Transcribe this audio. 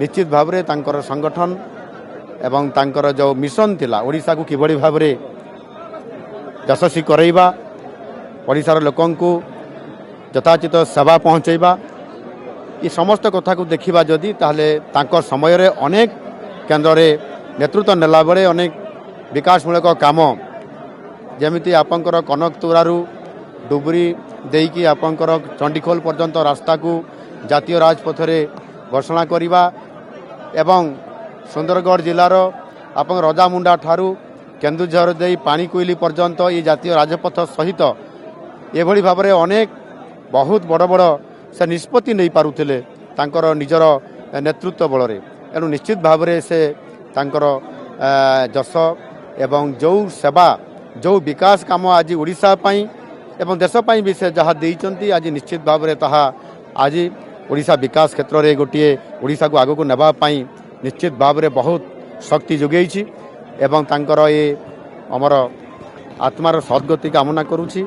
निश्चित भाव में तांकर संगठन एवं तांकर जो मिशन थिला ओडिशा को किभली भाव में यशस्वी करैबा ओडिशार लोकन को यथाचित सेवा पहुँचैबा ये समस्त कथा को देखा जदि ताहले तांकर समय रे अनेक केन्द्र रे नेतृत्व नेला बेले अनेक विकासमूलक काम जमिति आपंकर कनक तुरारू डुबरी देकी आपंकर चंडीखोल पर्यंत रास्ता को जातीय राजपथ रे घोषणा करिबा एवं सुंदरगढ़ जिलार आपन रजामुंडा ठारू केन्दुझर दे पानी कोइली पर्यंत ये जातीय राजपथ सहित एभली भाव में अनेक बहुत बड़ बड़ से निष्पत्ति नहीं पारुथिले तांकर निजर नेतृत्व बल रे एनु निश्चित भाव में से तांकर जस एवं जो सेवा जो विकास काम आज ओडिशा पई एवं देश पई भी से जहाँ देइचंती आज निश्चित भाव में ताहा आज ओडिशा विकास क्षेत्र में गोटे ओडिशा को आगो को नेबा पई निश्चित भाव में बहुत शक्ति जोगेइछि एवं तांकर ये अमर आत्मार सद्गति कामना करुछि।